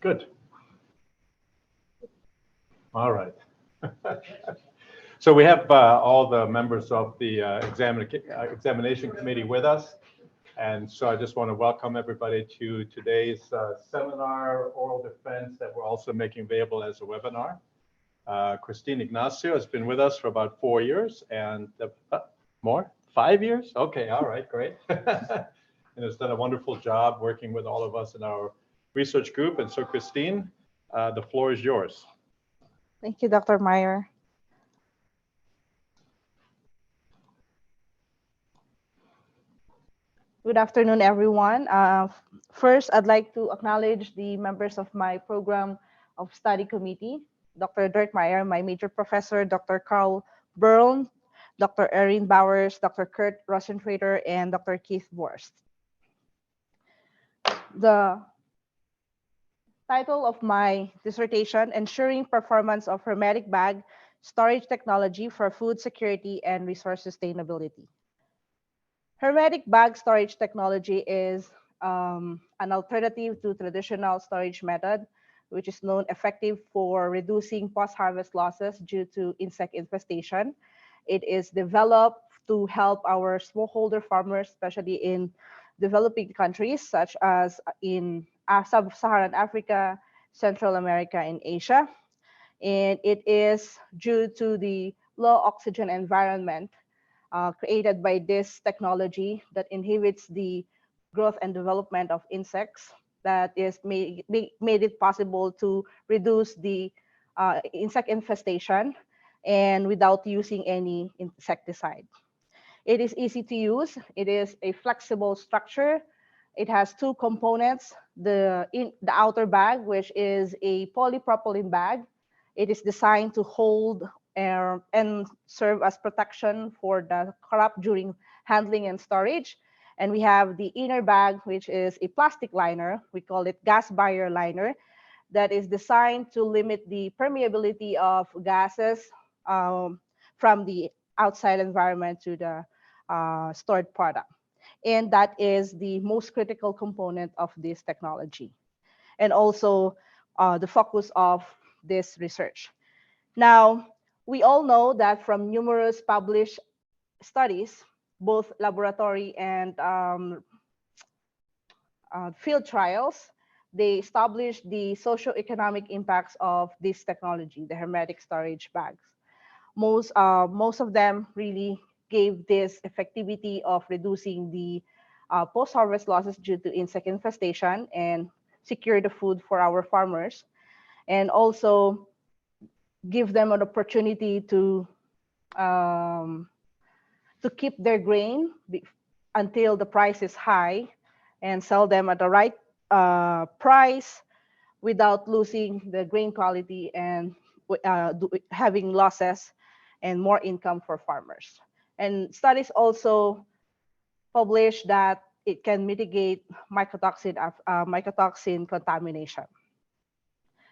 Good. All right. So we have all the members of the examination committee with us. And so I just want to welcome everybody to today's seminar, Oral Defense, that we're also making available as a webinar. Cristine Ignacio has been with us for about 4 years and more? 5 years? Okay, all right, great. And has done a wonderful job working with all of us in our research group. And so Cristine, the floor is yours. Thank you, Dr. Meyer. Good afternoon, everyone. First, I'd like to acknowledge the members of my program of study committee, Dr. Dirk Meyer, my major professor, Dr. Carl Burl, Dr. Erin Bowers, Dr. Kurt Rosentrader, and Dr. Keith Borst. The title of my dissertation, Ensuring Performance of Hermetic Bag Storage Technology for Food Security and Resource Sustainability. Hermetic bag storage technology is an alternative to traditional storage method, which is known effective for reducing post-harvest losses due to insect infestation. It is developed to help our smallholder farmers, especially in developing countries such as in sub-Saharan Africa, Central America, and Asia. And it is due to the low oxygen environment created by this technology that inhibits the growth and development of insects that is made it possible to reduce the insect infestation and without using any insecticide. It is easy to use. It is a flexible structure. It has two components, the outer bag, which is a polypropylene bag. It is designed to hold and serve as protection for the crop during handling and storage. And we have the inner bag, which is a plastic liner. We call it gas barrier liner, that is designed to limit the permeability of gases from the outside environment to the stored product. And that is the most critical component of this technology, and also the focus of this research. Now, we all know that from numerous published studies, both laboratory and field trials, they established the socioeconomic impacts of this technology, the hermetic storage bags. Most of them really gave this effectivity of reducing the post-harvest losses due to insect infestation and secure the food for our farmers, and also give them an opportunity to keep their grain until the price is high and sell them at the right price without losing the grain quality and having losses and more income for farmers. And studies also publish that it can mitigate mycotoxin contamination.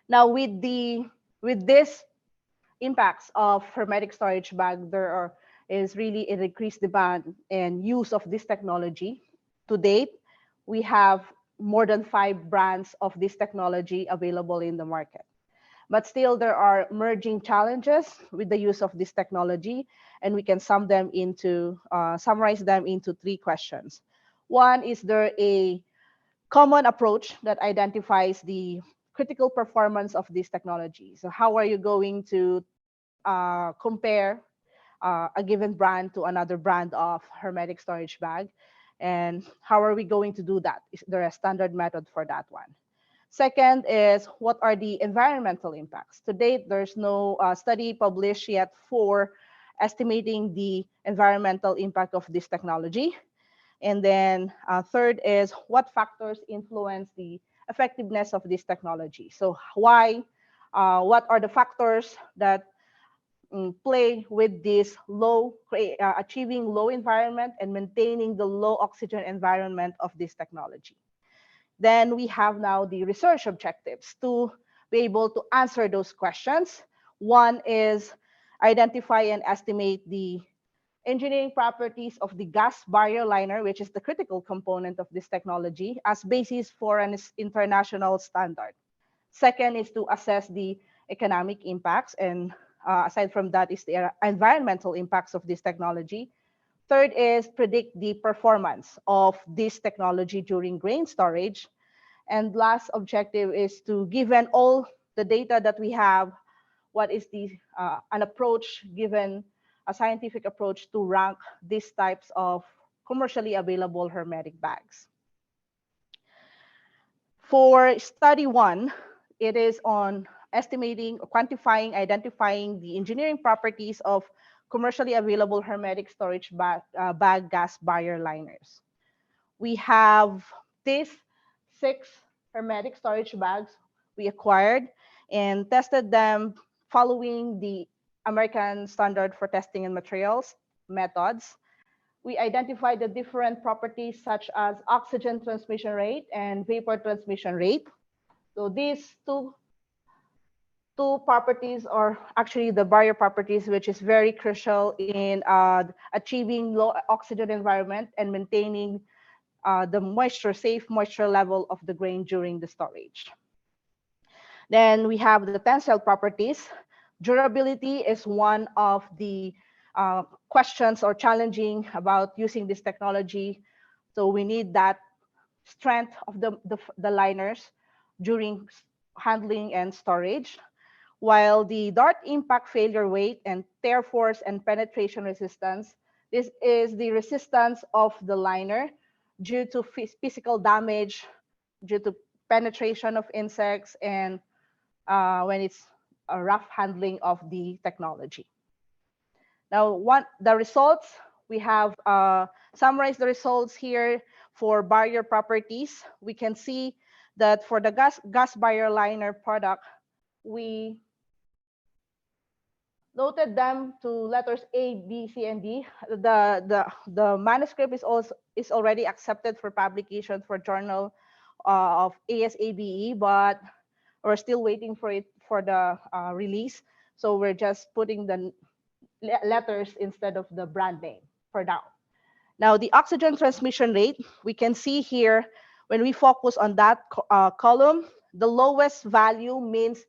Now, with this impacts of hermetic storage bag, there is really an increased demand and use of this technology. To date, we have more than 5 brands of this technology available in the market. But still, there are emerging challenges with the use of this technology, and we can summarize them into 3 questions. One, is there a common approach that identifies the critical performance of this technology? So how are you going to compare a given brand to another brand of hermetic storage bag? And how are we going to do that? Is there a standard method for that one? Second is, what are the environmental impacts? To date, there's no study published yet for estimating the environmental impact of this technology. And then third is, what factors influence the effectiveness of this technology? So what are the factors that play with this achieving low environment and maintaining the low oxygen environment of this technology? Then we have now the research objectives to be able to answer those questions. One is identify and estimate the engineering properties of the gas barrier liner, which is the critical component of this technology, as basis for an international standard. Second is to assess the economic impacts, and aside from that is the environmental impacts of this technology. Third is predict the performance of this technology during grain storage. And last objective is to, given all the data that we have, what is an approach, given a scientific approach, to rank these types of commercially available hermetic bags. For study 1, it is on estimating, quantifying, identifying the engineering properties of commercially available hermetic storage bag gas barrier liners. We have these 6 hermetic storage bags we acquired and tested them following the American Standard for Testing and Materials methods. We identified the different properties such as oxygen transmission rate and vapor transmission rate. So these two properties are actually the barrier properties, which is very crucial in achieving low oxygen environment and maintaining the safe moisture level of the grain during the storage. Then we have the tensile properties. Durability is one of the questions or challenging about using this technology. So we need that strength of the liners during handling and storage. While the dart impact failure weight and tear force and penetration resistance, this is the resistance of the liner due to physical damage, due to penetration of insects, and when it's a rough handling of the technology. Now, the results, we have summarized the results here for barrier properties. We can see that for the gas barrier liner product, we noted them to letters A, B, C, and D. The manuscript is already accepted for publication for Journal of ASABE, but we're still waiting for it for the release. So we're just putting the letters instead of the brand name for now. Now, the oxygen transmission rate, we can see here when we focus on that column, the lowest value means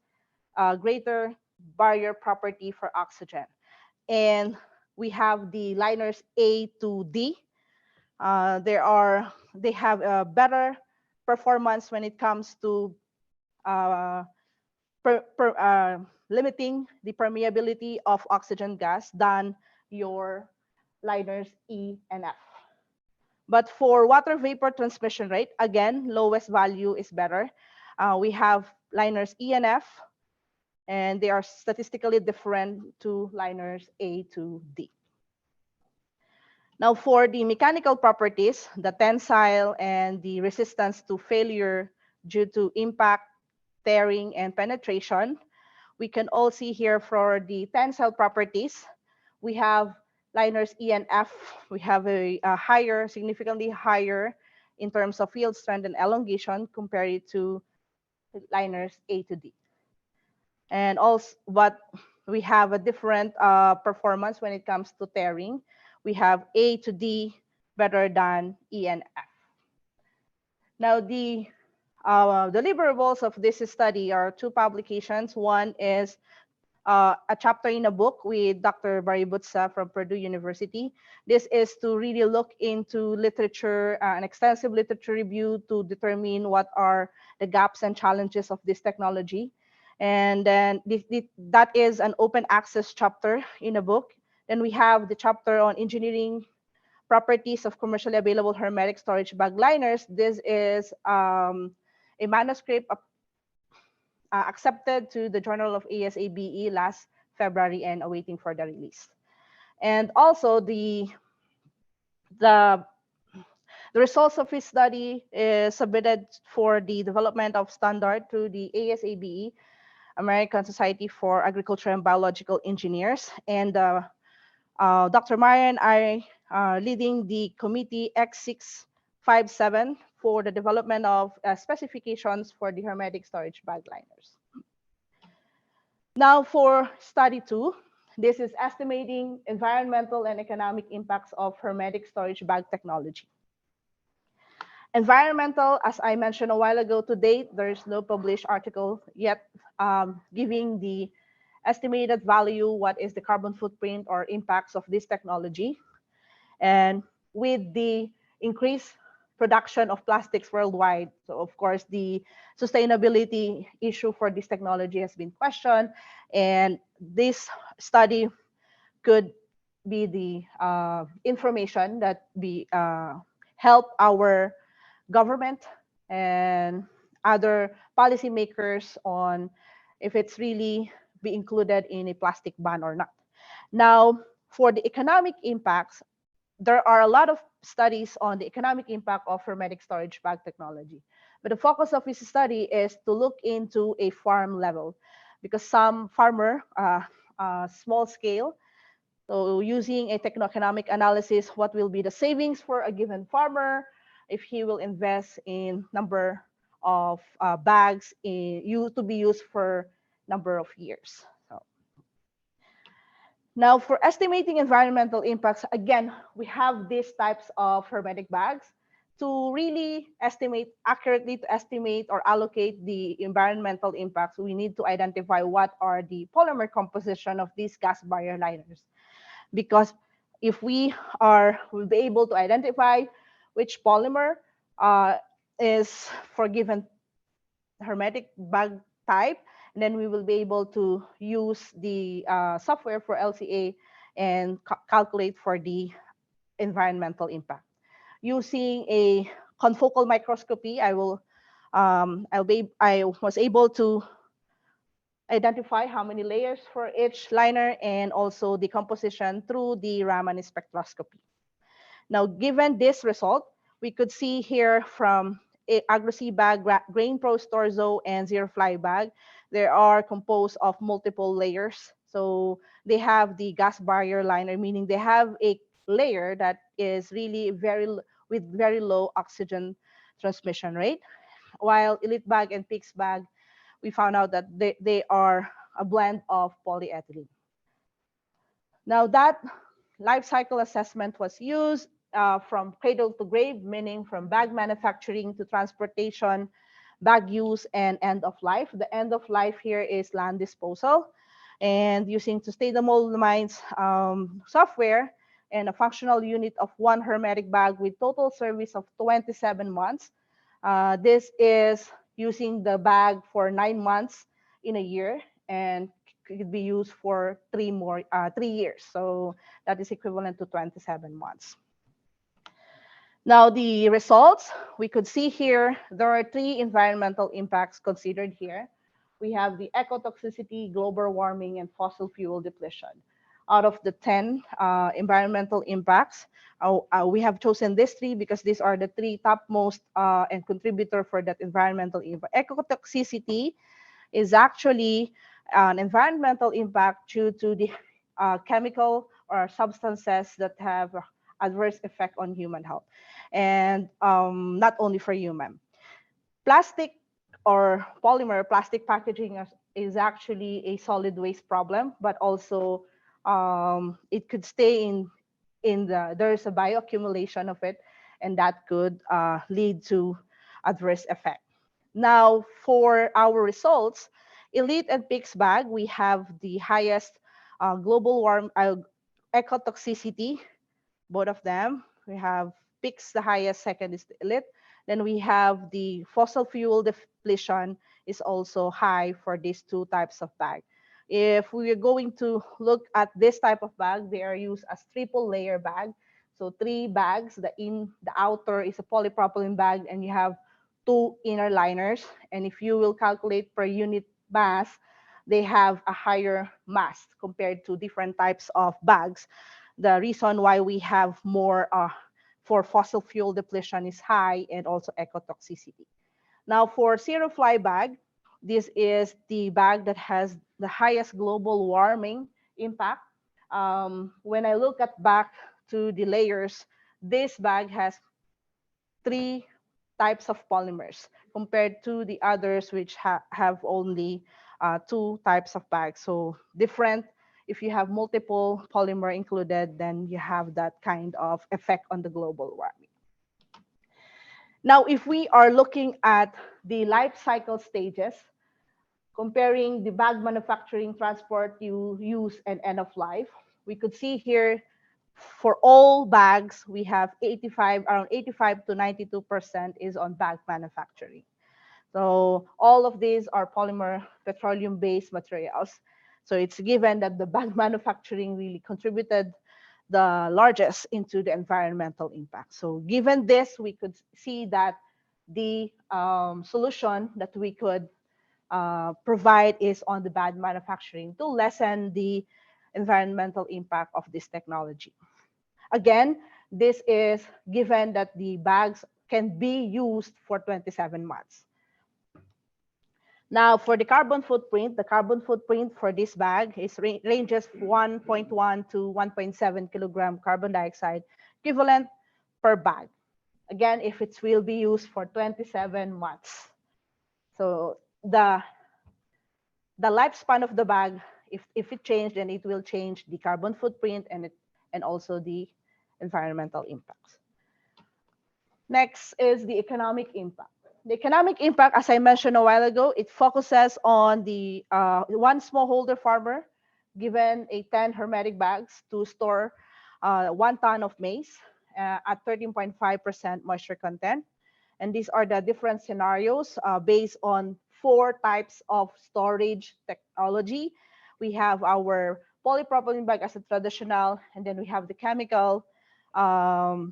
greater barrier property for oxygen. And we have the liners A to D. They have a better performance when it comes to limiting the permeability of oxygen gas than your liners E and F. But for water vapor transmission rate, again, lowest value is better. We have liners E and F, and they are statistically different to liners A to D. Now, for the mechanical properties, the tensile and the resistance to failure due to impact, tearing, and penetration, we can all see here for the tensile properties, we have liners E and F. We have a higher, significantly higher in terms of field strength and elongation compared to liners A to D. And also, but we have a different performance when it comes to tearing. We have A to D better than E and F. Now, the deliverables of this study are 2 publications. One is a chapter in a book with Dr. Baributsa from Purdue University. This is to really look into literature, an extensive literature review to determine what are the gaps and challenges of this technology. And then that is an open access chapter in a book. Then we have the chapter on engineering properties of commercially available hermetic storage bag liners. This is a manuscript accepted to the Journal of ASABE last February and awaiting for the release. And also the results of his study is submitted for the development of standard to the ASABE, American Society for Agriculture and Biological Engineers. And Dr. Marian are leading the committee X657 for the development of specifications for the hermetic storage bag liners. Now for study 2, this is estimating environmental and economic impacts of hermetic storage bag technology. Environmental, as I mentioned a while ago, to date, there is no published article yet giving the estimated value, what is the carbon footprint or impacts of this technology. And with the increased production of plastics worldwide, so of course the sustainability issue for this technology has been questioned, and this study could be the information that be help our government and other policymakers on if it's really be included in a plastic ban or not. Now, for the economic impacts, there are a lot of studies on the economic impact of hermetic storage bag technology. But the focus of this study is to look into a farm level because some farmer, small scale, so using a techno-economic analysis, what will be the savings for a given farmer if he will invest in number of bags to be used for number of years. So now for estimating environmental impacts, again, we have these types of hermetic bags to really accurately estimate or allocate the environmental impacts. We need to identify what are the polymer composition of these gas barrier liners. Because if will be able to identify which polymer is for given hermetic bag type, and then we will be able to use the software for LCA and calculate for the environmental impact. Using a confocal microscopy, I was able to identify how many layers for each liner and also the composition through the Raman spectroscopy. Now, given this result, we could see here from AgroSea bag, Grain Pro Storzo, and Zero Fly bag, they are composed of multiple layers. So they have the gas barrier liner, meaning they have a layer that is really with very low oxygen transmission rate. While Elite bag and Pix bag, we found out that they are a blend of polyethylene. Now that life cycle assessment was used from cradle to grave, meaning from bag manufacturing to transportation, bag use, and end of life. The end of life here is land disposal. And using sustainable mines software and a functional unit of 1 hermetic bag with total service of 27 months. This is using the bag for 9 months in a year and could be used for 3 years. So that is equivalent to 27 months. Now the results, we could see here, there are 3 environmental impacts considered here. We have the ecotoxicity, global warming, and fossil fuel depletion. Out of the 10 environmental impacts, we have chosen these 3 because these are the 3 topmost and contributor for that environmental impact. Ecotoxicity is actually an environmental impact due to the chemical or substances that have adverse effect on human health, and not only for human. Plastic or polymer plastic packaging is actually a solid waste problem, but also it could stay there's a bioaccumulation of it, and that could lead to adverse effect. Now, for our results, Elite and Pix bag, we have the highest global ecotoxicity, both of them. We have Pix, the highest, second is the Elite. Then we have the fossil fuel depletion is also high for these 2 types of bag. If we are going to look at this type of bag, they are used as triple layer bag. So 3 bags, the outer is a polypropylene bag, and you have 2 inner liners. And if you will calculate per unit mass, they have a higher mass compared to different types of bags. The reason why we have more for fossil fuel depletion is high, and also ecotoxicity. Now for Zero Fly bag, this is the bag that has the highest global warming impact. When I look back to the layers, this bag has 3 types of polymers compared to the others which have only 2 types of bags. So different. If you have multiple polymer included, then you have that kind of effect on the global warming. Now, if we are looking at the life cycle stages, comparing the bag manufacturing, transport, use, and end of life, we could see here for all bags, we have around 85 to 92% is on bag manufacturing. So all of these are polymer petroleum-based materials. So it's given that the bag manufacturing really contributed the largest into the environmental impact. So given this, we could see that the solution that we could provide is on the bag manufacturing to lessen the environmental impact of this technology. Again, this is given that the bags can be used for 27 months. Now, for the carbon footprint for this bag ranges 1.1 to 1.7 kilogram carbon dioxide equivalent per bag. Again, if it will be used for 27 months. So the lifespan of the bag, if it changed, then it will change the carbon footprint and also the environmental impacts. Next is the economic impact. The economic impact, as I mentioned a while ago, it focuses on the one smallholder farmer given a 10 hermetic bags to store 1 ton of maize at 13.5% moisture content. And these are the different scenarios based on 4 types of storage technology. We have our polypropylene bag as a traditional, and then we have the chemical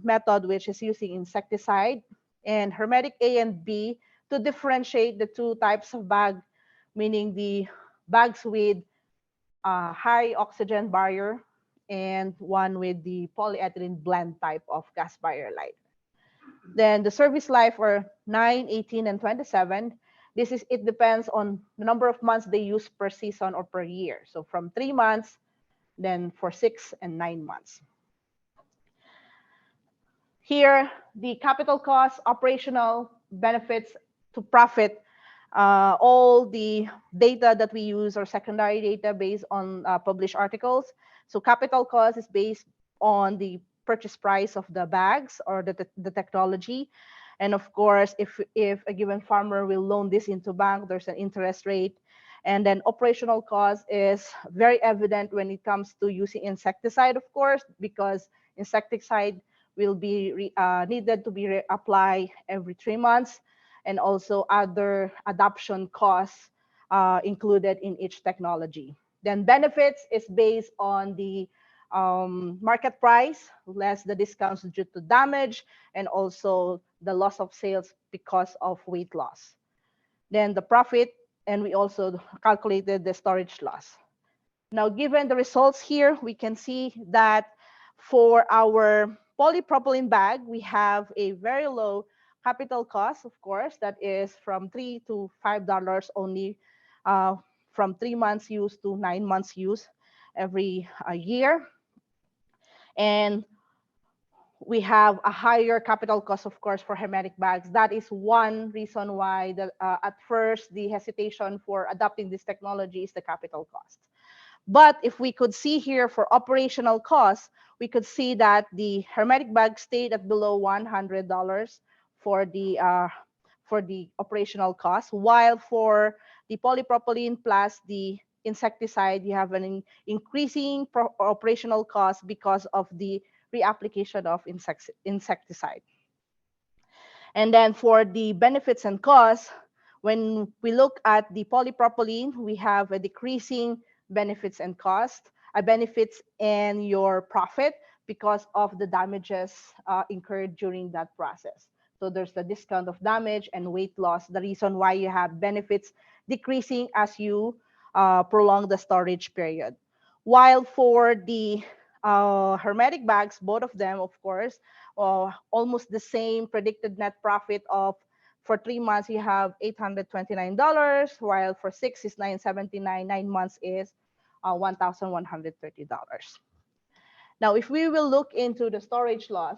method, which is using insecticide, and hermetic A and B to differentiate the 2 types of bag, meaning the bags with high oxygen barrier and one with the polyethylene blend type of gas barrier light. Then the service life for 9, 18, and 27. It depends on the number of months they use per season or per year. So from 3 months, then for 6 and 9 months. Here, the capital costs, operational benefits to profit, all the data that we use are secondary data based on published articles. So capital cost is based on the purchase price of the bags or the technology. And of course, if a given farmer will loan this into bank, there's an interest rate. And then operational cost is very evident when it comes to using insecticide, of course, because insecticide will be needed to be applied every 3 months, and also other adoption costs included in each technology. Then benefits is based on the market price, less the discounts due to damage, and also the loss of sales because of weight loss. Then the profit, and we also calculated the storage loss. Now, given the results here, we can see that for our polypropylene bag, we have a very low capital cost, of course, that is from $3 to $5 only from 3 months use to 9 months use every year. And we have a higher capital cost, of course, for hermetic bags. That is one reason why at first the hesitation for adopting this technology is the capital cost. But if we could see here for operational costs, we could see that the hermetic bag stayed at below $100 for the operational cost, while for the polypropylene plus the insecticide, you have an increasing operational cost because of the reapplication of insecticide. And then for the benefits and costs, when we look at the polypropylene, we have a decreasing benefits and cost, benefits and your profit because of the damages incurred during that process. So there's the discount of damage and weight loss, the reason why you have benefits decreasing as you prolong the storage period. While for the hermetic bags, both of them, of course, almost the same predicted net profit of, for 3 months, you have $829, while for 6 is $979, 9 months is $1,130. Now, if we will look into the storage loss,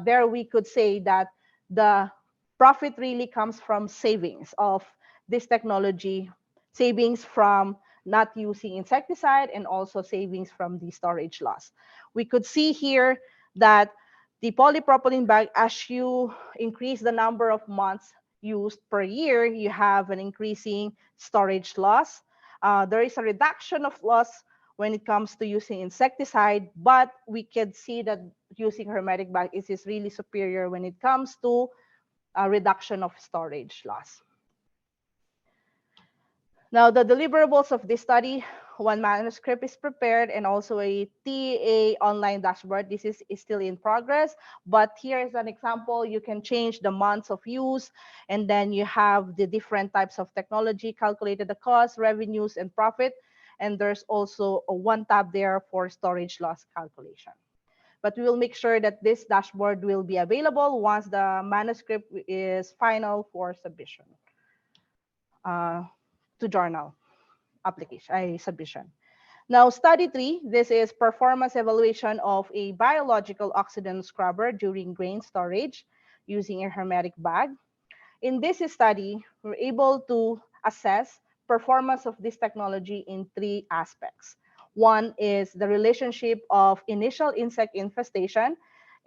there we could say that the profit really comes from savings of this technology, savings from not using insecticide, and also savings from the storage loss. We could see here that The polypropylene bag, as you increase the number of months used per year, you have an increasing storage loss. There is a reduction of loss when it comes to using insecticide, but we can see that using hermetic bag is really superior when it comes to a reduction of storage loss. Now, the deliverables of this study, one manuscript is prepared and also a TEA online dashboard. This is still in progress, but here is an example. You can change the months of use, and then you have the different types of technology, calculated the cost, revenues, and profit. And there's also a one tab there for storage loss calculation. But we will make sure that this dashboard will be available once the manuscript is final for submission to journal application submission. Now, study 3, this is performance evaluation of a biological oxygen scrubber during grain storage using a hermetic bag. In this study, we're able to assess performance of this technology in 3 aspects. One is the relationship of initial insect infestation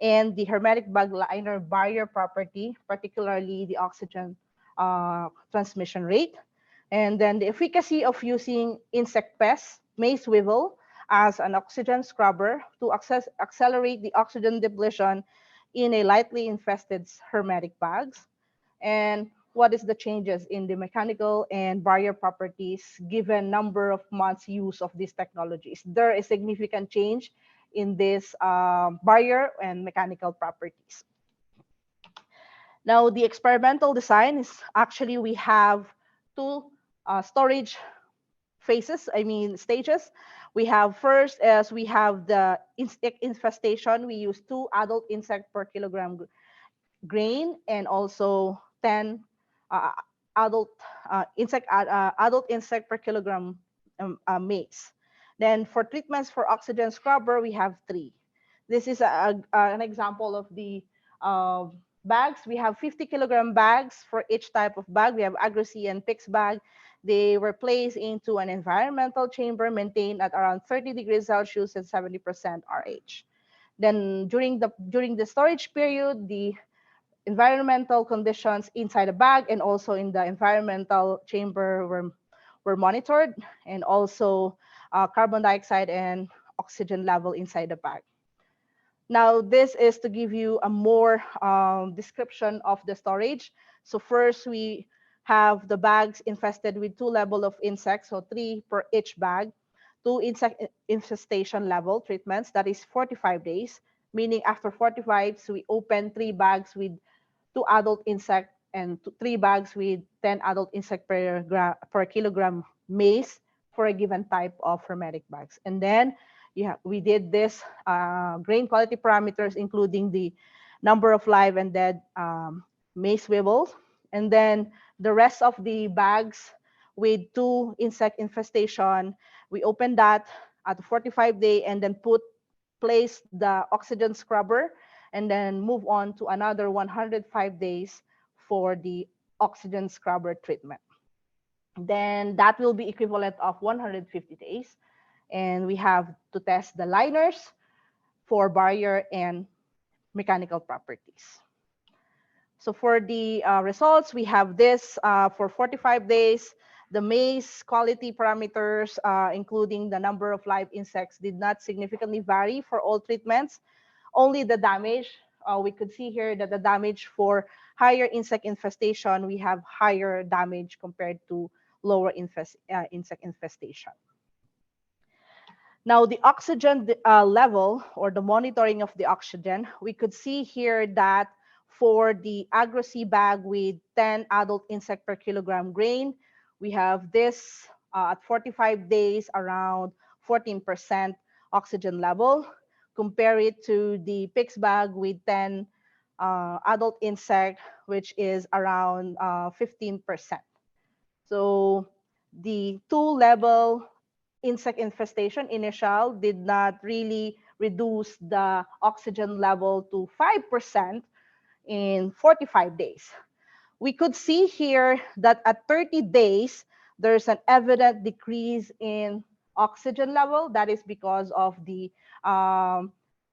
and the hermetic bag liner barrier property, particularly the oxygen transmission rate. And then the efficacy of using insect pest, maize weevil, as an oxygen scrubber to accelerate the oxygen depletion in a lightly infested hermetic bags. And what is the changes in the mechanical and barrier properties given number of months use of these technologies? There is significant change in this barrier and mechanical properties. Now, the experimental design is actually we have 2 storage stages. We have first as we have the insect infestation. We use 2 adult insect per kilogram grain and also 10 adult insect per kilogram maize. Then for treatments for oxygen scrubber, we have 3. This is an example of the bags. We have 50-kilogram bags for each type of bag. We have Agri-C and PIX bag. They were placed into an environmental chamber maintained at around 30 degrees Celsius and 70% RH. Then during the storage period, the environmental conditions inside the bag and also in the environmental chamber were monitored, and also carbon dioxide and oxygen level inside the bag. Now, this is to give you a more description of the storage. So first, we have the bags infested with 2 levels of insects, so 3 per each bag, 2 insect infestation level treatments, that is 45 days, meaning after 45, so we open 3 bags with 2 adult insect and 3 bags with 10 adult insect per kilogram maize for a given type of hermetic bags. And then we did this grain quality parameters, including the number of live and dead maize weevils. And then the rest of the bags with 2 insect infestation, we opened that at 45 day and then place the oxygen scrubber and then move on to another 105 days for the oxygen scrubber treatment. Then that will be equivalent of 150 days. And we have to test the liners for barrier and mechanical properties. So for the results, we have this for 45 days. The maize quality parameters, including the number of live insects, did not significantly vary for all treatments. Only the damage, we could see here that the damage for higher insect infestation, we have higher damage compared to lower insect infestation. Now, the oxygen level or the monitoring of the oxygen, we could see here that for the Agri-C bag with 10 adult insect per kilogram grain, we have this at 45 days around 14% oxygen level. Compare it to the PIX bag with 10 adult insect, which is around 15%. So the 2-level insect infestation initial did not really reduce the oxygen level to 5% in 45 days. We could see here that at 30 days, there's an evident decrease in oxygen level. That is because of the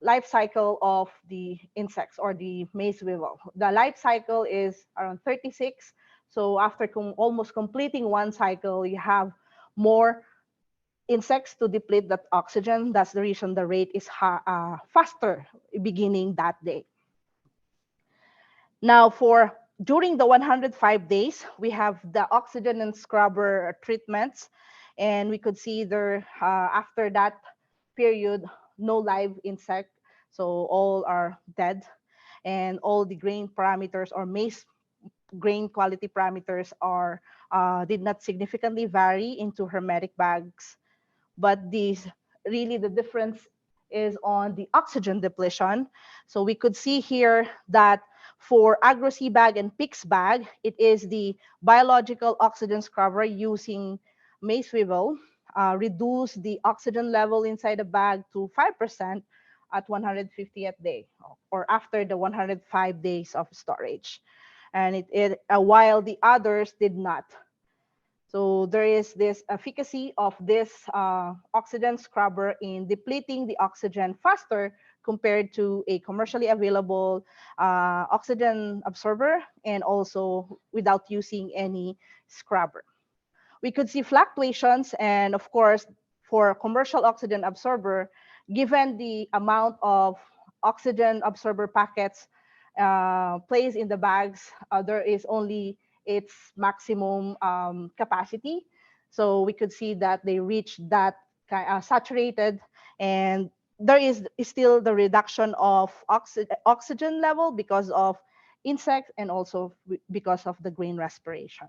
life cycle of the insects or the maize weevil. The life cycle is around 36. So after almost completing one cycle, you have more insects to deplete that oxygen. That's the reason the rate is faster beginning that day. Now for during the 105 days, we have the oxygen and scrubber treatments. And we could see there after that period, no live insect. So all are dead. And all the grain parameters or maize grain quality parameters are did not significantly vary into hermetic bags. But these really the difference is on the oxygen depletion. So we could see here that for agro-sea bag and PICS bag, it is the biological oxygen scrubber using maize weevil reduce the oxygen level inside the bag to 5% at 150th day or after the 105 days of storage. And while the others did not. So there is this efficacy of this oxygen scrubber in depleting the oxygen faster compared to a commercially available oxygen absorber and also without using any scrubber. We could see fluctuations, and of course, for commercial oxygen absorber, given the amount of oxygen absorber packets placed in the bags, there is only its maximum capacity. So we could see that they reach that saturated, and there is still the reduction of oxygen level because of insects and also because of the grain respiration.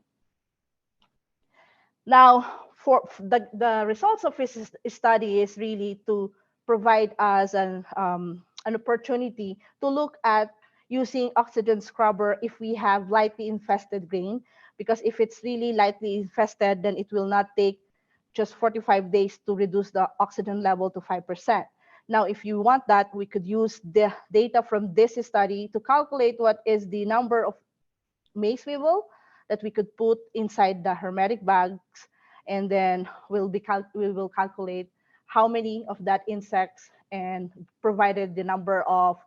Now, for the results of this study is really to provide us an opportunity to look at using oxygen scrubber if we have lightly infested grain, because if it's really lightly infested, then it will not take just 45 days to reduce the oxygen level to 5%. Now, if you want that, we could use the data from this study to calculate what is the number of maize weevil that we could put inside the hermetic bags, and then we will calculate how many of that insects and provided the number of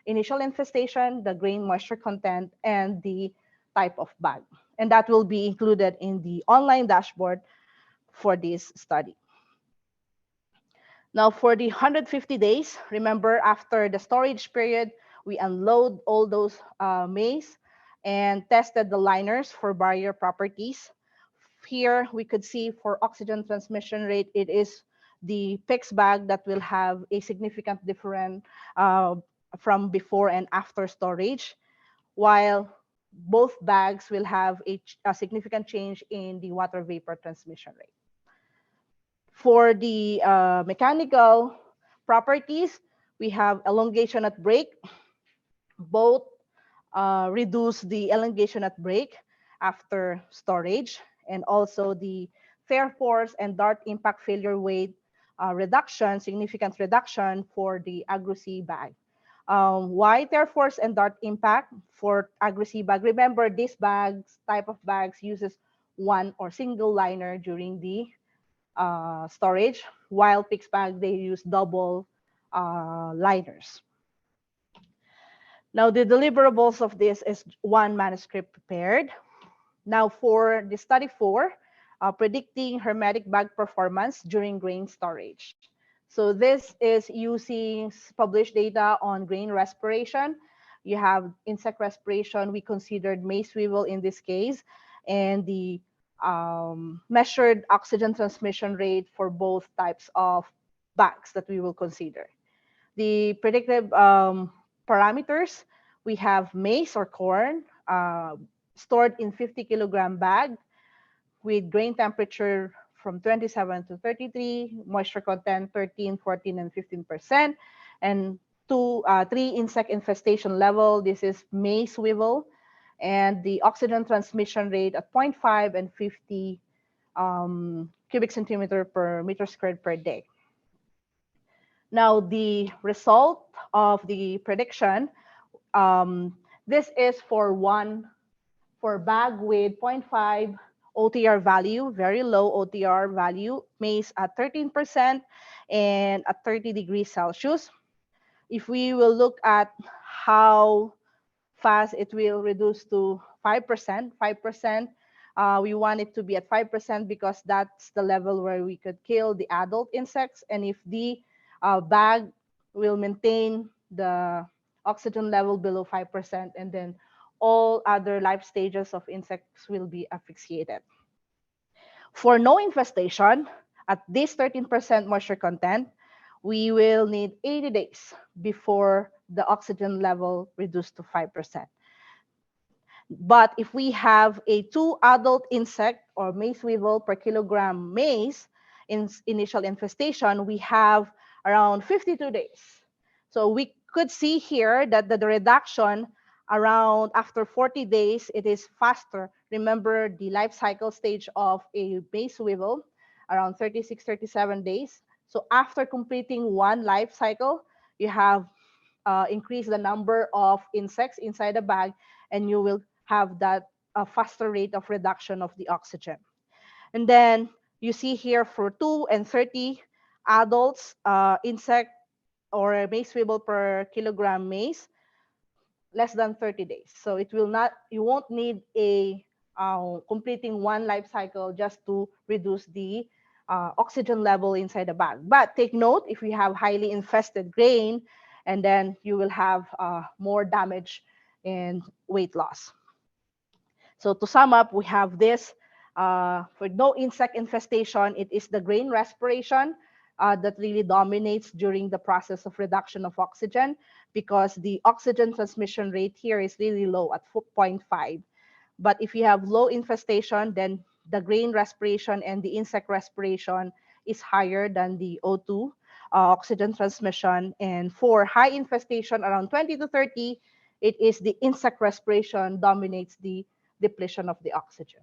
initial infestation, the grain moisture content, and the type of bag. And that will be included in the online dashboard for this study. Now for the 150 days, remember after the storage period, we unload all those maize and tested the liners for barrier properties. Here we could see for oxygen transmission rate, it is the PICS bag that will have a significant difference from before and after storage, while both bags will have a significant change in the water vapor transmission rate. For the mechanical properties, we have elongation at break. Both reduce the elongation at break after storage, and also the fair force and dart impact failure weight reduction, significant reduction for the agro-sea bag. Why fair force and dart impact for agro-sea bag? Remember, these bags, type of bags, uses one or single liner during the storage, while PICS bag, they use double liners. Now, the deliverables of this is one manuscript prepared. Now, for the study 4, predicting hermetic bag performance during grain storage. So this is using published data on grain respiration. You have insect respiration. We considered maize weevil in this case, and the measured oxygen transmission rate for both types of bags that we will consider. The predictive parameters, we have maize or corn stored in 50-kilogram bag with grain temperature from 27 to 33, moisture content 13, 14, and 15%, and 3 insect infestation level. This is maize weevil, and the oxygen transmission rate at 0.5 and 50 cubic centimeter per meter squared per day. Now, the result of the prediction, this is for bag with 0.5 OTR value, very low OTR value, maize at 13% and at 30 degrees Celsius. if we will look at how fast it will reduce to 5%, we want it to be at 5% because that's the level where we could kill the adult insects. And if the bag will maintain the oxygen level below 5%, and then all other life stages of insects will be asphyxiated. For no infestation, at this 13% moisture content, we will need 80 days before the oxygen level reduced to 5%. But if we have a 2 adult insect or mace weevil per kilogram mace in initial infestation, we have around 52 days. So we could see here that the reduction around after 40 days, it is faster. Remember the life cycle stage of a mace weevil, around 36, 37 days. So after completing one life cycle, you have increased the number of insects inside the bag, and you will have that faster rate of reduction of the oxygen. And then you see here for 2 and 30 adults, insect or mace weevil per kilogram mace, less than 30 days. So it will not, you won't need a completing one life cycle just to reduce the oxygen level inside the bag. But take note, if you have highly infested grain, and then you will have more damage and weight loss. So to sum up, we have this, for no insect infestation, it is the grain respiration that really dominates during the process of reduction of oxygen, because the oxygen transmission rate here is really low at 4.5. But if you have low infestation, then the grain respiration and the insect respiration is higher than the O2 oxygen transmission. And for high infestation, around 20 to 30, it is the insect respiration dominates the depletion of the oxygen.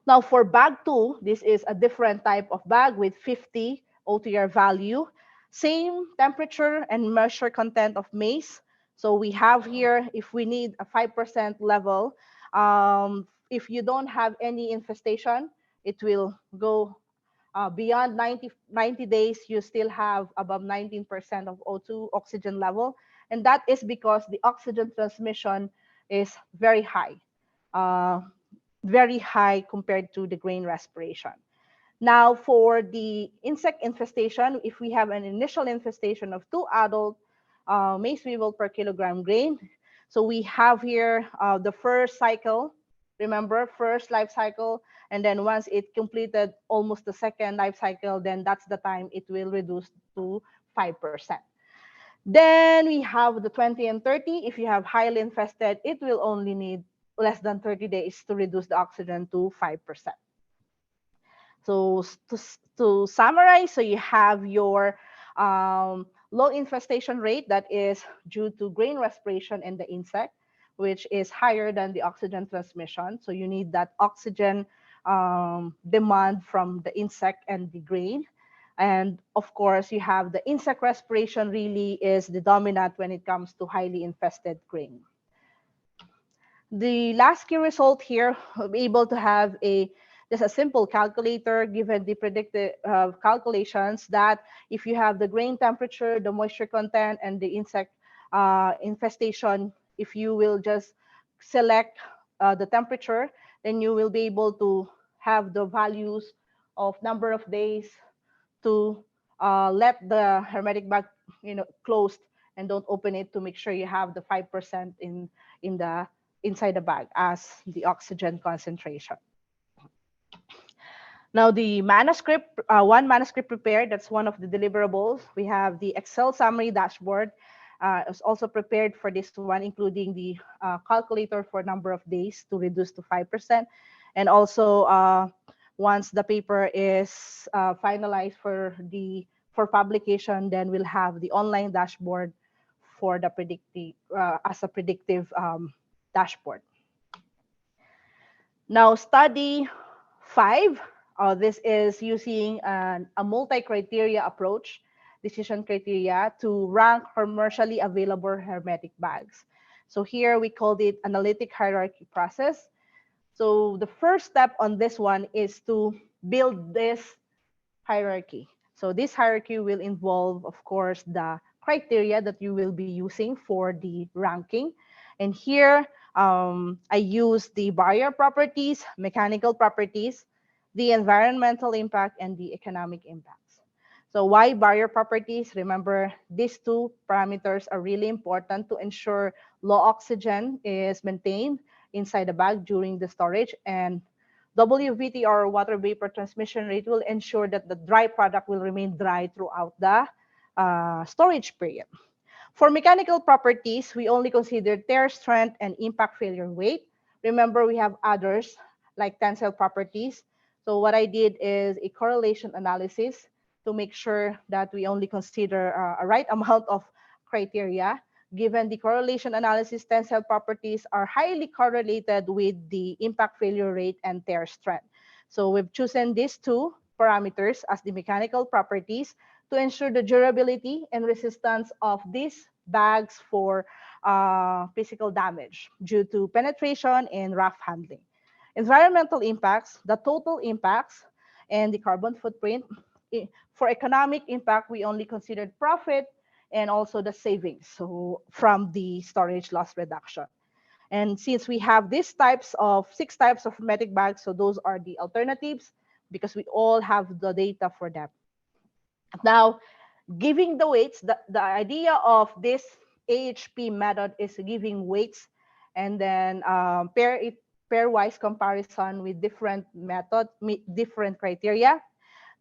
Now for bag 2, this is a different type of bag with 50 OTR value. Same temperature and moisture content of maize. So we have here, if we need a 5% level, if you don't have any infestation, it will go beyond 90 days, you still have above 19% of O2 oxygen level. And that is because the oxygen transmission is very high compared to the grain respiration. Now for the insect infestation, if we have an initial infestation of 2 adult mace weevil per kilogram grain, so we have here the first cycle, remember, first life cycle, and then once it completed almost the second life cycle, then that's the time it will reduce to 5%. Then we have the 20 and 30. If you have highly infested, it will only need less than 30 days to reduce the oxygen to 5%. So to summarize, so you have your low infestation rate that is due to grain respiration and the insect, which is higher than the oxygen transmission. So you need that oxygen demand from the insect and the grain. And of course, you have the insect respiration really is the dominant when it comes to highly infested grain. The last key result here, we'll be able to have just a simple calculator given the predicted calculations that if you have the grain temperature, the moisture content, and the insect infestation, if you will just select the temperature, then you will be able to have the values of number of days to let the hermetic bag closed and don't open it, to make sure you have the 5% inside the bag as the oxygen concentration. Now the manuscript, one manuscript prepared, that's one of the deliverables. We have the Excel summary dashboard. It's also prepared for this one, including the calculator for number of days to reduce to 5%. And also, once the paper is finalized for publication, then we'll have the online dashboard for the predictive as a predictive dashboard. Now study 5. This is using a multi-criteria approach, decision criteria, to rank commercially available hermetic bags. So here we called it analytic hierarchy process. So the first step on this one is to build this hierarchy. So this hierarchy will involve, of course, the criteria that you will be using for the ranking. And here, I use the barrier properties, mechanical properties, the environmental impact, and the economic impacts. So why barrier properties? Remember, these two parameters are really important to ensure low oxygen is maintained inside the bag during the storage, and WVT, or water vapor transmission rate, will ensure that the dry product will remain dry throughout the storage period. For mechanical properties, we only consider tear strength and impact failure weight. Remember, we have others like tensile properties. So what I did is a correlation analysis to make sure that we only consider a right amount of criteria. Given the correlation analysis, tensile properties are highly correlated with the impact failure rate and tear strength. So we've chosen these two parameters as the mechanical properties to ensure the durability and resistance of these bags for physical damage due to penetration and rough handling. Environmental impacts, the total impacts, and the carbon footprint. For economic impact, we only considered profit and also the savings, so from the storage loss reduction. And since we have these types of 6 types of hermetic bags, so those are the alternatives because we all have the data for them. Now, giving the weights, the idea of this AHP method is giving weights and then pairwise comparison with different method, different criteria.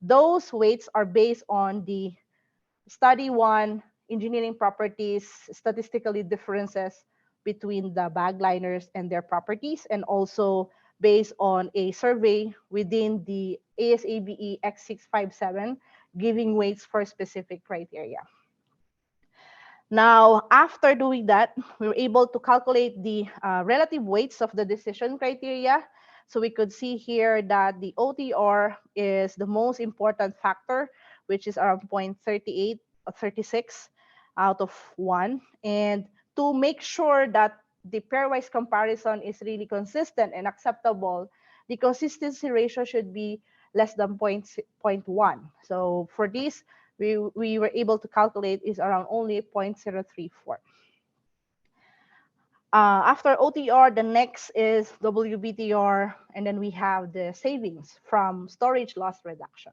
Those weights are based on the study 1 engineering properties, statistically differences between the bag liners and their properties, and also based on a survey within the ASABE X657, giving weights for specific criteria. Now, after doing that, we were able to calculate the relative weights of the decision criteria. So we could see here that the OTR is the most important factor, which is around 0.38 or 36 out of 1. And to make sure that the pairwise comparison is really consistent and acceptable, the consistency ratio should be less than 0.1. So for this, we were able to calculate is around only 0.034. After OTR, the next is WBTR, and then we have the savings from storage loss reduction.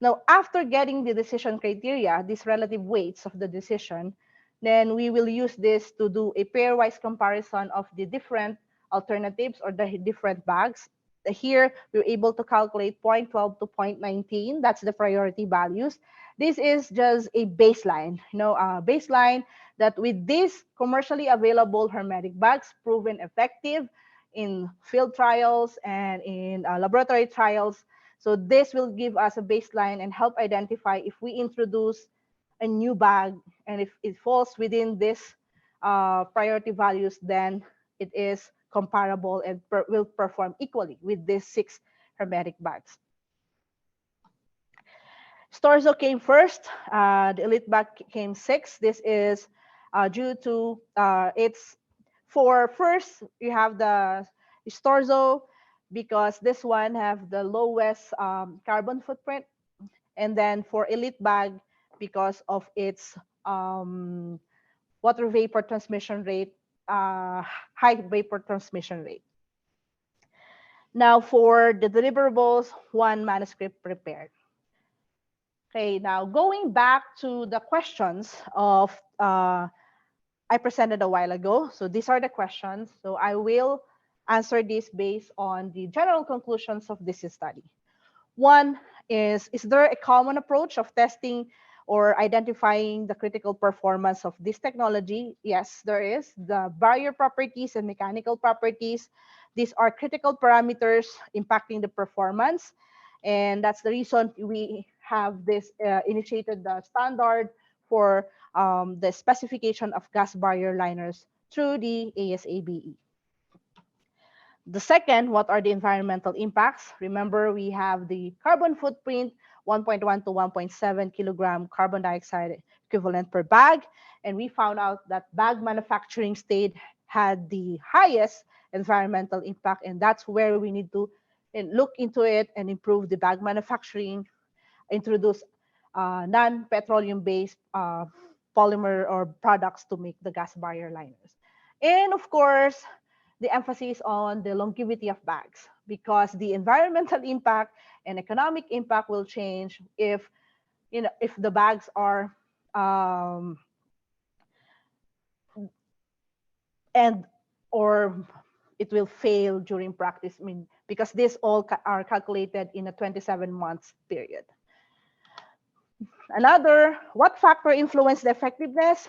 Now, after getting the decision criteria, these relative weights of the decision, then we will use this to do a pairwise comparison of the different alternatives or the different bags. Here, we're able to calculate 0.12 to 0.19. That's the priority values. This is just a baseline, baseline that with these commercially available hermetic bags proven effective in field trials and in laboratory trials. So this will give us a baseline and help identify if we introduce a new bag and if it falls within this priority values, then it is comparable and will perform equally with these 6 hermetic bags. Storzo came first. The elite bag came 6. This is due to it's for first you have the Storzo because this one have the lowest carbon footprint, and then for elite bag because of its water vapor transmission rate, high vapor transmission rate. Now for the deliverables, 1 manuscript prepared. Okay, now going back to the questions of I presented a while ago. So these are the questions. So I will answer this based on the general conclusions of this study. One is there a common approach of testing or identifying the critical performance of this technology? Yes, there is. The barrier properties and mechanical properties, these are critical parameters impacting the performance. And that's the reason we have this initiated the standard for the specification of gas barrier liners through the ASABE. The second, what are the environmental impacts? Remember, we have the carbon footprint, 1.1 to 1.7 kilogram carbon dioxide equivalent per bag. And we found out that bag manufacturing state had the highest environmental impact. And that's where we need to look into it and improve the bag manufacturing, introduce non-petroleum-based polymer or products to make the gas barrier liners. And of course, the emphasis on the longevity of bags, because the environmental impact and economic impact will change if if the bags are and or it will fail during practice. I mean, because these all are calculated in a 27 months period. Another, what factor influenced the effectiveness?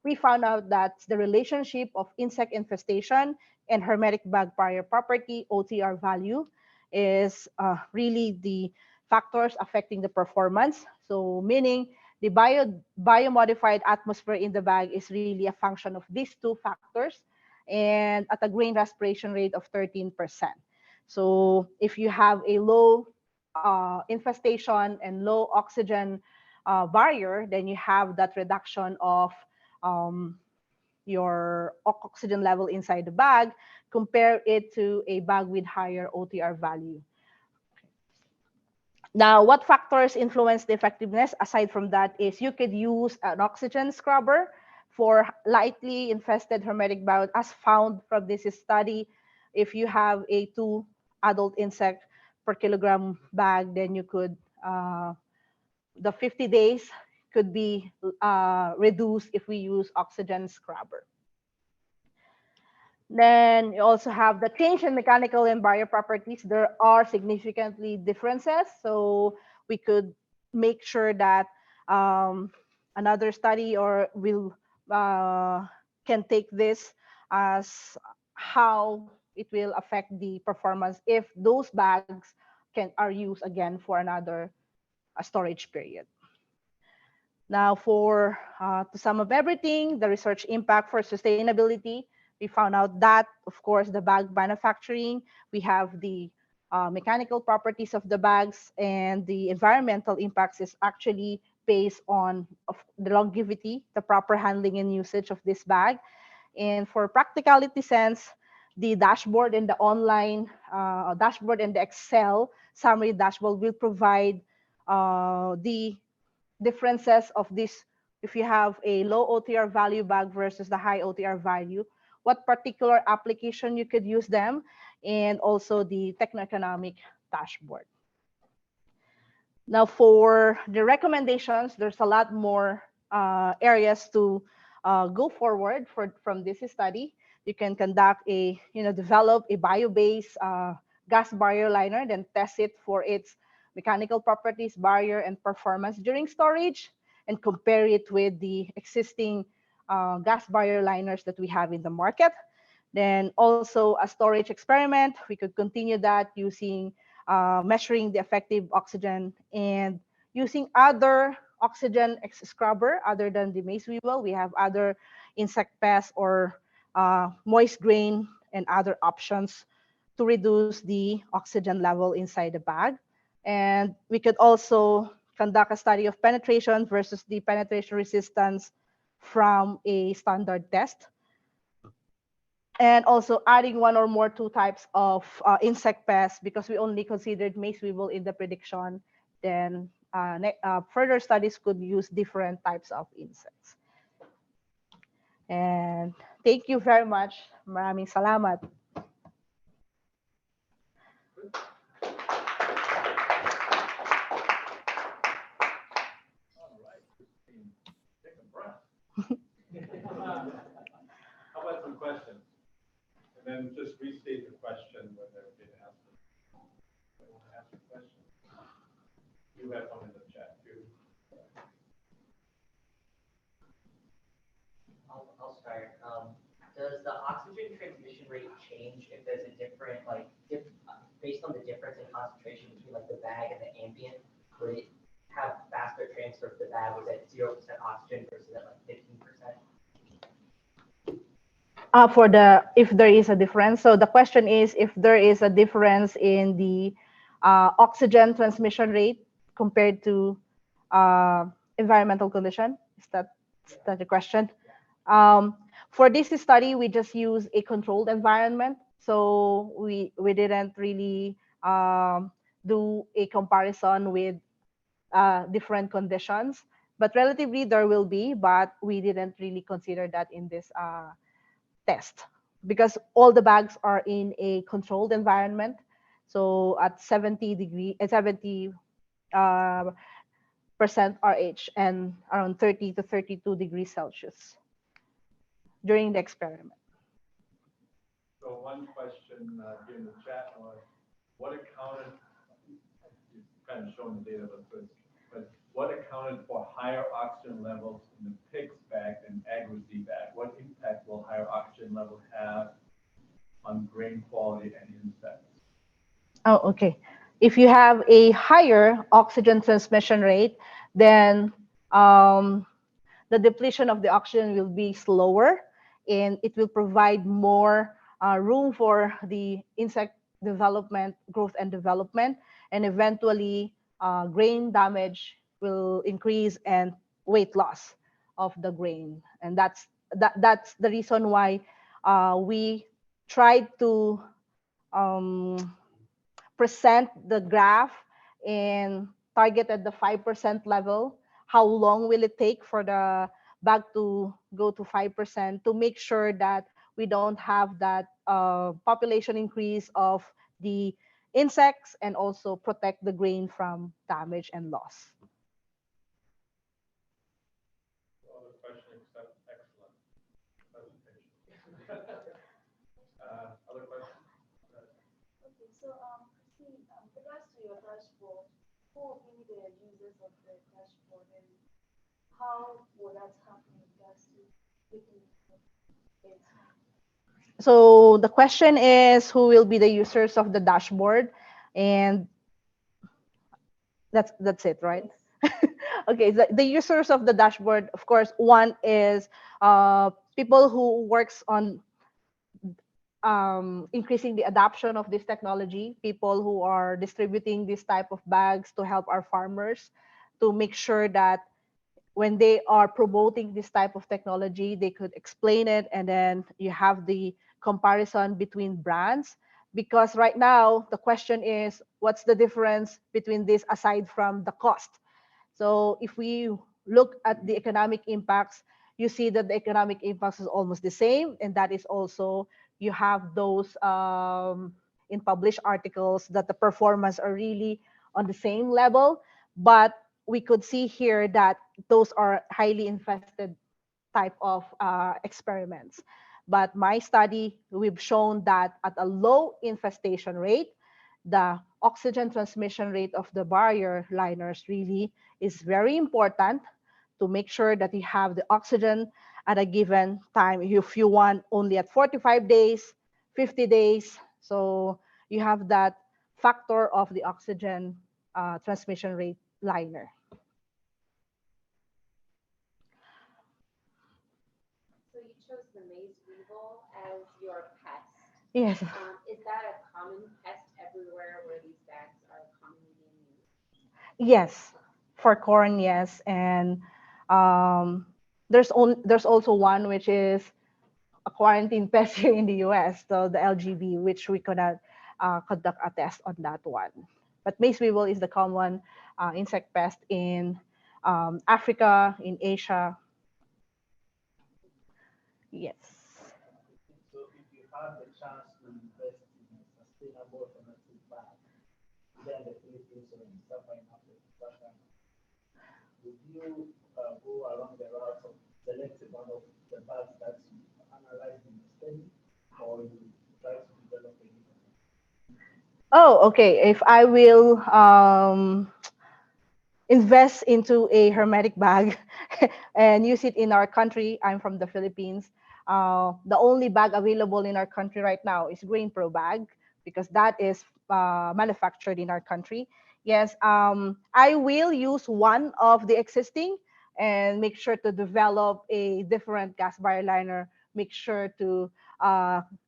We found out that the relationship of insect infestation and hermetic bag barrier property, OTR value, is really the factors affecting the performance. So meaning the biomodified atmosphere in the bag is really a function of these two factors, and at a grain respiration rate of 13%. So if you have a low infestation and low oxygen barrier, then you have that reduction of your oxygen level inside the bag. Compare it to a bag with higher OTR value. Now, what factors influence the effectiveness? Aside from that is you could use an oxygen scrubber for lightly infested hermetic bag, as found from this study. If you have a 2 adult insect per kilogram bag, then you could, the 50 days could be reduced if we use oxygen scrubber. Then you also have the change in mechanical and barrier properties. There are significantly differences. So we could make sure that another study or will can take this as how it will affect the performance if those bags are used again for another storage period. Now, for to sum up everything, the research impact for sustainability, we found out that, of course, the bag manufacturing, we have the mechanical properties of the bags, and the environmental impacts is actually based on the longevity, the proper handling and usage of this bag. And for practicality sense, the dashboard and the online dashboard and the Excel summary dashboard will provide the differences of this. If you have a low OTR value bag versus the high OTR value, what particular application you could use them, and also the techno-economic dashboard. Now, for the recommendations, there's a lot more areas to go forward from this study. You can conduct a, develop a bio-based gas barrier liner, then test it for its mechanical properties, barrier, and performance during storage, and compare it with the existing gas barrier liners that we have in the market. Then also a storage experiment, we could continue that using measuring the effective oxygen and using other oxygen scrubber other than the maize weevil. We have other insect pests or moist grain and other options to reduce the oxygen level inside the bag. And we could also conduct a study of penetration versus the penetration resistance from a standard test. And also adding one or more two types of insect pests, because we only considered maize weevil in the prediction. Then further studies could use different types of insects. And thank you very much. Maraming salamat. How about some questions? And then just restate the question when they're being asked. I want to ask a question. You have one in the chat too. I'll start. Does the oxygen transmission rate change if there's a different, based on the difference in concentration between the bag and the ambient? Would it have faster transfer if the bag was at 0% oxygen versus at 15%? If there is a difference. So the question is if there is a difference in the oxygen transmission rate compared to environmental condition. Is that the question? For this study, we just use a controlled environment. So we didn't really do a comparison with different conditions. But relatively there will be, but we didn't really consider that in this test because all the bags are in a controlled environment. So at 70 percent RH and around 30 to 32 degrees Celsius during the experiment. So one question here in the chat was, what accounted, you've kind of shown the data, but what accounted for higher oxygen levels in the PICS bag than agri bag? What impact will higher oxygen level have on grain quality and insects? Oh, okay. If you have a higher oxygen transmission rate, then the depletion of the oxygen will be slower and it will provide more room for the insect development, growth and development, and eventually grain damage will increase and weight loss of the grain. And that's the reason why we tried to present the graph and targeted the 5% level. How long will it take for the bag to go to 5% to make sure that we don't have that population increase of the insects and also protect the grain from damage and loss. Other question, except excellent presentation. Other questions? Okay, so Christine, regards to your dashboard, who will be the users of the dashboard and how will that happen in regards to taking it? So the question is who will be the users of the dashboard, and that's it, right? Okay, the users of the dashboard, of course, one is people who works on increasing the adoption of this technology, people who are distributing this type of bags to help our farmers to make sure that when they are promoting this type of technology, they could explain it, and then you have the comparison between brands. Because right now, the question is, what's the difference between this aside from the cost? So if we look at the economic impacts, you see that the economic impacts is almost the same, and that is also, you have those in published articles that the performance are really on the same level, but we could see here that those are highly infested type of experiments. But my study, we've shown that at a low infestation rate, the oxygen transmission rate of the barrier liners really is very important to make sure that you have the oxygen at a given time. If you want only at 45 days, 50 days, so you have that factor of the oxygen transmission rate liner. So you chose the maize weevil as your pest. Yes. Is that a common pest everywhere where these bags are commonly being used? Yes, for corn, yes, and there's also one which is a quarantine pest here in the U.S. So the LGB, which we cannot conduct a test on that one. But maize weevil is the common insect pest in Africa, in Asia. Yes. So if you have the chance to invest in a sustainable alternative bag, either in the Philippines or in Sub-Saharan Africa, would you go along the route of selecting one of the bags that you analyzed in the study, or you try to develop a new one? Oh, okay. If I will invest into a hermetic bag and use it in our country, I'm from the Philippines. The only bag available in our country right now is Grain Pro bag because that is manufactured in our country. Yes, I will use one of the existing and make sure to develop a different gas barrier liner, make sure to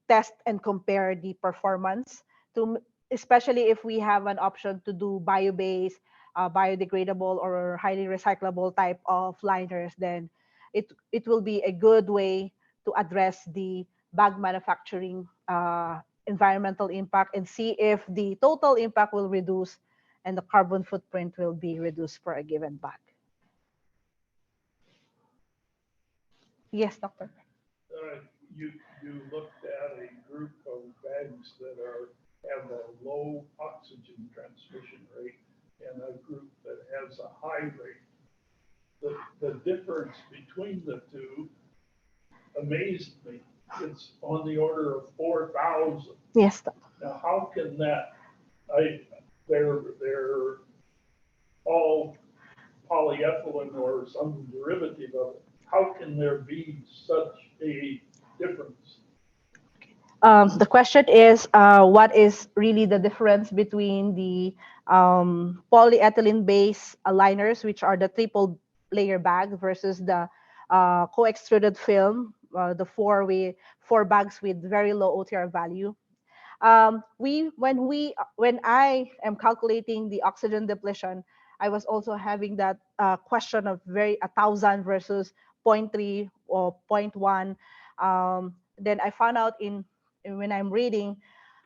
test and compare the performance to, especially if we have an option to do bio-based, biodegradable or highly recyclable type of liners, then it will be a good way to address the bag manufacturing environmental impact and see if the total impact will reduce and the carbon footprint will be reduced for a given bag. Yes, doctor. You looked at a group of bags that have a low oxygen transmission rate and a group that has a high rate. The difference between the two amazed me. It's on the order of 4,000. Yes, doctor. Now, how can that, they're all polyethylene or some derivative of it. How can there be such a difference? The question is, what is really the difference between the polyethylene-based liners, which are the triple layer bag, versus the co-extruded film, the four bags with very low OTR value. When I am calculating the oxygen depletion, I was also having that question of 1,000 versus 0.3 or 0.1. Then I found out when I'm reading,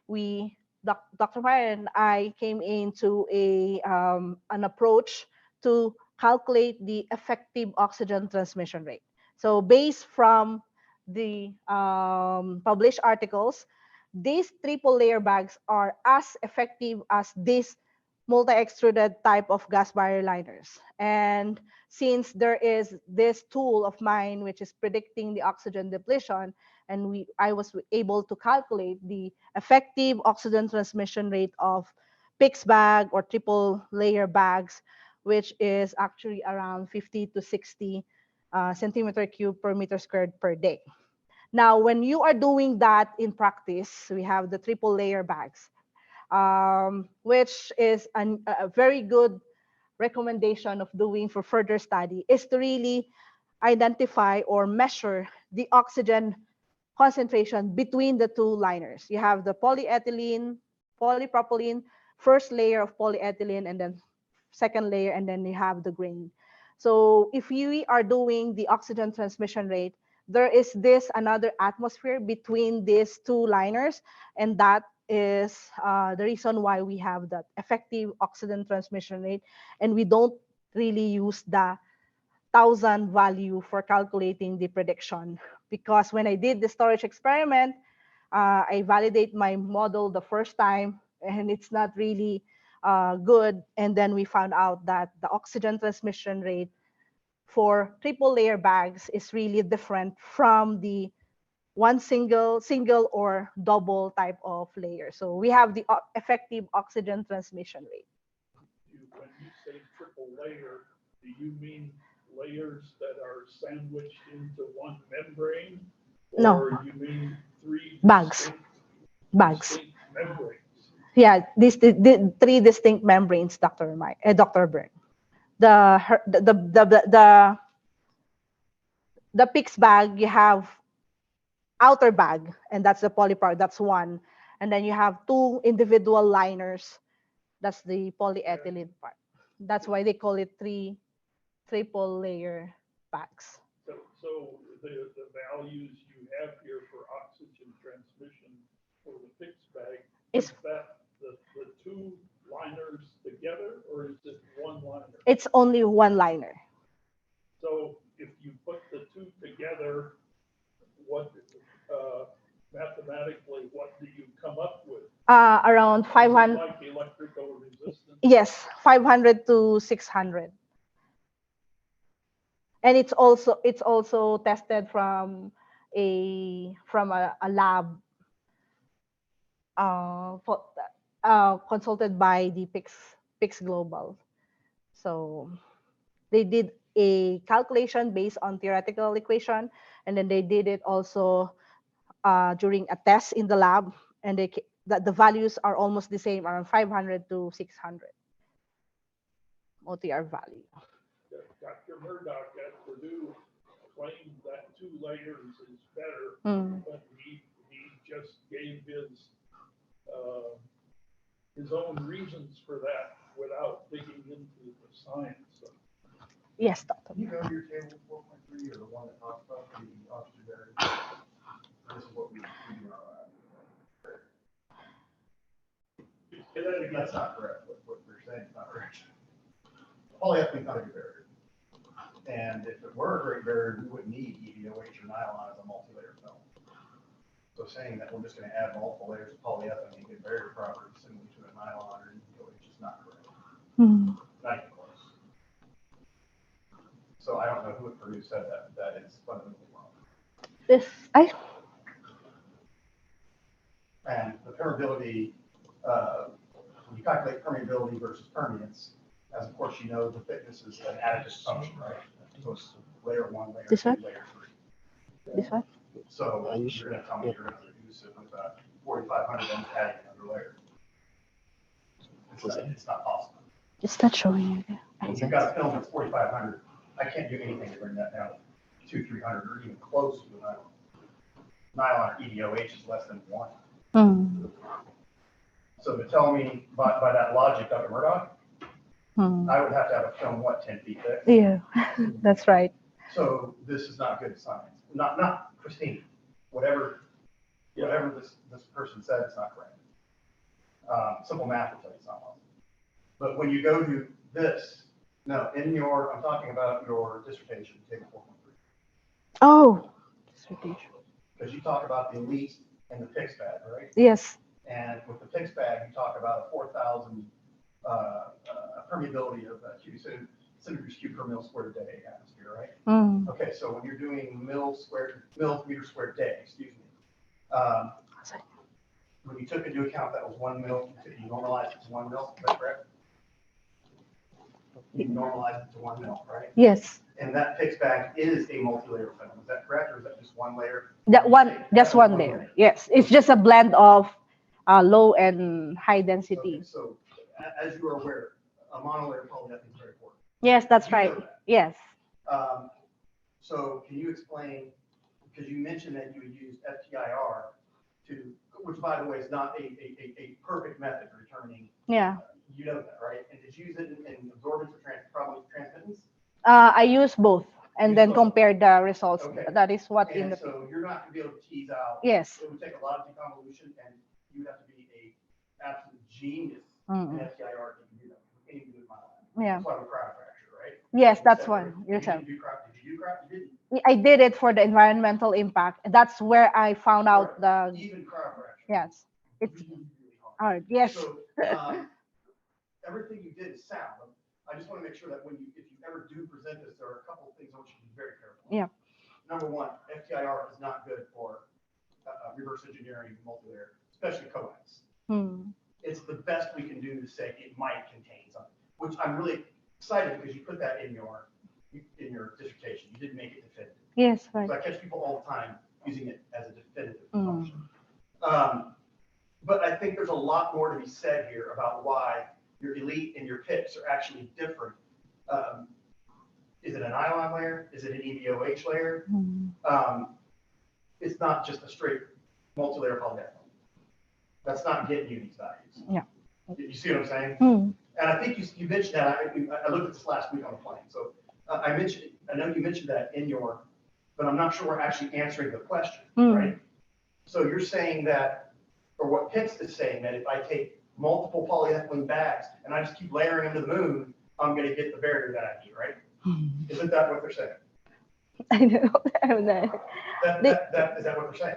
Dr. Meyer and I came into an approach to calculate the effective oxygen transmission rate. So based from the published articles, these triple layer bags are as effective as this multi-extruded type of gas barrier liners. And since there is this tool of mine which is predicting the oxygen depletion, and I was able to calculate the effective oxygen transmission rate of PICS bag or triple layer bags, which is actually around 50 to 60 centimeter cube per meter squared per day. Now, when you are doing that in practice, we have the triple layer bags, which is a very good recommendation of doing for further study, is to really identify or measure the oxygen concentration between the two liners. You have the polyethylene, polypropylene, first layer of polyethylene, and then second layer, and then you have the grain. So if we are doing the oxygen transmission rate, there is another atmosphere between these two liners, and that is the reason why we have that effective oxygen transmission rate, and we don't really use the 1,000 value for calculating the prediction. Because when I did the storage experiment, I validate my model the first time, and it's not really good. And then we found out that the oxygen transmission rate for triple layer bags is really different from the one single or double type of layer. So we have the effective oxygen transmission rate. When you say triple layer, do you mean layers that are sandwiched into one membrane? No. Or you mean three Bags. distinct membranes? Yeah, the three distinct membranes, Dr. Byrne. The PICS bag, you have outer bag, and that's the polypropylene, that's one. And then you have two individual liners, that's the polyethylene part. That's why they call it triple layer bags. So the values you have here for oxygen transmission for the PICS bag, is that the two liners together, or is it one liner? It's only one liner. So if you put the two together, what mathematically, what do you come up with? Around 500. Like electrical resistance? Yes, 500 to 600. And it's also tested from a lab, consulted by the PICS Global. So they did a calculation based on theoretical equation, and then they did it also during a test in the lab, and the values are almost the same, around 500 to 600 OTR value. Dr. Murdoch at Purdue claimed that 2 layers is better, but he just gave his own reasons for that without digging into the science. Yes, Doctor. You know your table 4.3 or the one that talks about the oxygen barrier? This is what we are. Say that again. That's not correct, what you're saying it's not a barrier. Polyethylene's not a good barrier. And if it were a great barrier, we wouldn't need EVOH or nylon as a multi-layer film. So saying that we're just going to add multiple layers of polyethylene and get barrier properties similar to a nylon or EVOH is not correct. Hmm. Not even close. So I don't know who at Purdue said that. That is fundamentally wrong. This I And the permeability, when you calculate permeability versus permeance, as of course you know, the thickness is an additive function, right? So it's layer 1, layer 2, This one? layer 3. this one. So you're going to tell me you're going to reduce it with 4,500 and adding another layer. It's not possible. It's not showing you. If you've got a film that's 4,500, I can't do anything to bring that down to 2,300 or even close to the nylon. Nylon or EDOH is less than 1. Hmm. So to tell me by that logic, Dr. Murdoch, Hmm. I would have to have a film, 10 feet thick? Yeah, that's right. So this is not good science. Not Christine. Whatever this person said, it's not correct. Simple math will tell you it's not well. But when you go to this, no, I'm talking about your dissertation, table 4.3. Oh, Because you talk about the elite and the fixed bag, right? yes. And with the fixed bag, you talk about a 4,000 permeability of centimeters cubed per mil squared day atmosphere, right? Hmm. Okay, so when you're doing meter squared day, excuse me. When you took into account that was 1 mil, you normalized it to 1 mil, is that correct? You normalized it to 1 mil, right? Yes. And that fixed bag is a multi-layer film, is that correct, or is that just one layer? That one, just That one was layer. Yes, it's just a blend of low and high Okay, density. so as you are aware, a monolayer polyethylene is very important. Yes, that's You know right. that. Yes. So can you explain, because you mentioned that you would use FTIR which by the way is not a perfect method for determining, Yeah. you know that, right? And did you use it in absorbance or probably transmittance? I use both and Use then both. compare the results. Okay. That is what in And the so you're not gonna be able to tease out. yes. It would take a lot of deconvolution and you would have to be a absolute genius Mm. in FTIR to do that. You can't even do it in my lab. Yeah. That's why we cryopracture, right? Yes, You that's said, one. right? Yourself. Did you do cryo? Did you do cryo? You didn't. I did it for the environmental impact. That's where I found out the Even cryopracture. yes. It's Really, really hard. hard. Yes. So, everything you did is sound. I just want to make sure that if you ever do present this, there are a couple of things I want you to be very careful. Yeah. Number one, FTIR is not good for reverse engineering multi-layer, especially coax. Hmm. It's the best we can do to say it might contain something, which I'm really excited because you put that in your dissertation. You didn't make it definitive. Yes, right. So I catch people all the time using it as a definitive Mm. function. But I think there's a lot more to be said here about why your elite and your pips are actually different. Is it an nylon layer? Is it an EVOH layer? Hmm. It's not just a straight multi-layer polyethylene. That's not getting you these values. Yeah. You see what I'm saying? Hmm. And I think you mentioned that. I looked at this last week on the plane. So I know you mentioned that but I'm not sure we're actually answering the question, right? So you're saying that, or what Pitts is saying, that if I take multiple polyethylene bags and I just keep layering them to the moon, I'm going to get the barrier that I need, right? Isn't that what they're saying? I know. Is that what they're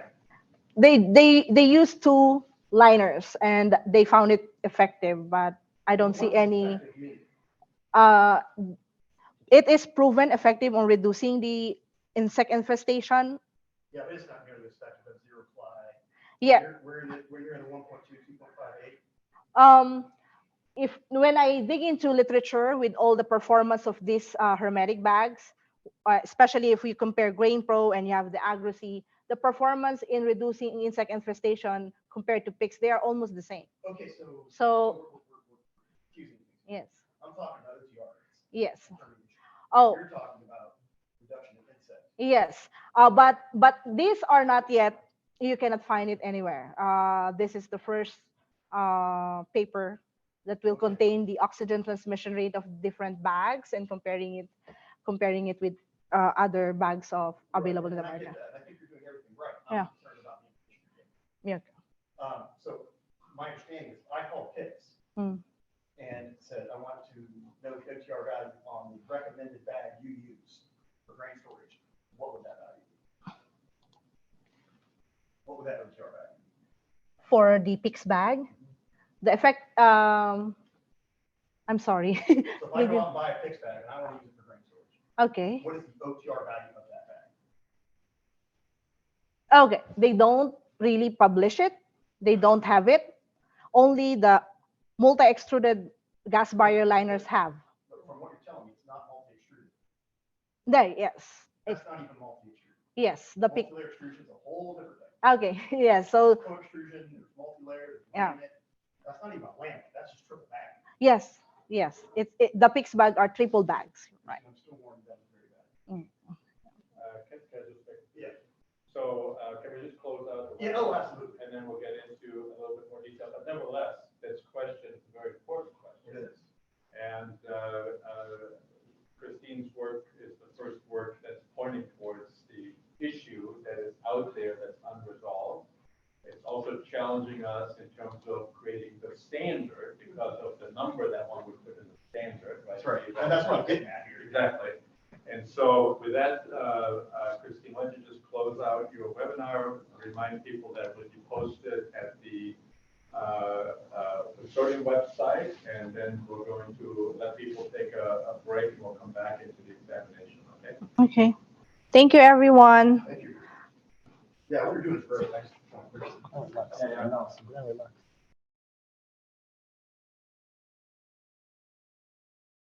saying? They used 2 liners and they found it effective, but I don't see What does any. effective mean? It is proven effective on reducing the insect infestation. Yeah, but it's not nearly as effective as zero fly. Yeah. Where you're in the 1.2, 2.58. When I dig into literature with all the performance of these hermetic bags, especially if we compare Grain Pro and you have the accuracy, the performance in reducing insect infestation compared to pigs, they are almost the same. Okay, So we're confusing things. yes, I'm talking about OTRs. yes. Determination. Oh, You're talking about reduction of insects. yes. But these are not yet. You cannot find it anywhere. This is the first paper that will contain the oxygen transmission rate of different bags and comparing it with other bags of available in the And I get market. that. I think you're doing everything right. Yeah. I'm concerned about the information. Yeah. So my understanding is I call pits. Mm. and it said, I want to know the OTR value on the recommended bag you use for grain storage, what would that value be? What would that OTR value be? For the PICS bag, the effect, I'm sorry. So if I go out and buy a fixed bag and I want to use it for grain storage, Okay. what is the OTR value of that bag? Okay. They don't really publish it. They don't have it. Only the multi-extruded gas barrier liners have. But from what you're telling me, it's not multi-extruded. There, yes. That's not even multi-extruded. Yes, the PIC. Multi-layer extrusion is a whole different thing. Okay, yes. So Co-extrusion, there's multi-layer, there's Yeah. laminate. That's not even a laminate, that's just triple bag. yes, yes. The PICS bag are triple bags, right? I'm still warning that is very bad. Can I just make? Yeah. So can we just close out? Yeah, oh, absolutely. And then we'll get into a little bit more detail. But nevertheless, this question is a very important question. It is. And Cristine's work is the first work that's pointing towards the issue that is out there that's unresolved. It's also challenging us in terms of creating the standard because of the number that one would put in the standard. That's right, and that's what I'm getting at here. Exactly. And so with that, Cristine, why don't you just close out your webinar, remind people that it will be posted at the consortium website, and then we're going to let people take a break and we'll come back into the examination, okay? Okay. Thank you, everyone. Thank you. Yeah, what you're doing is very nice. Relax. Relax.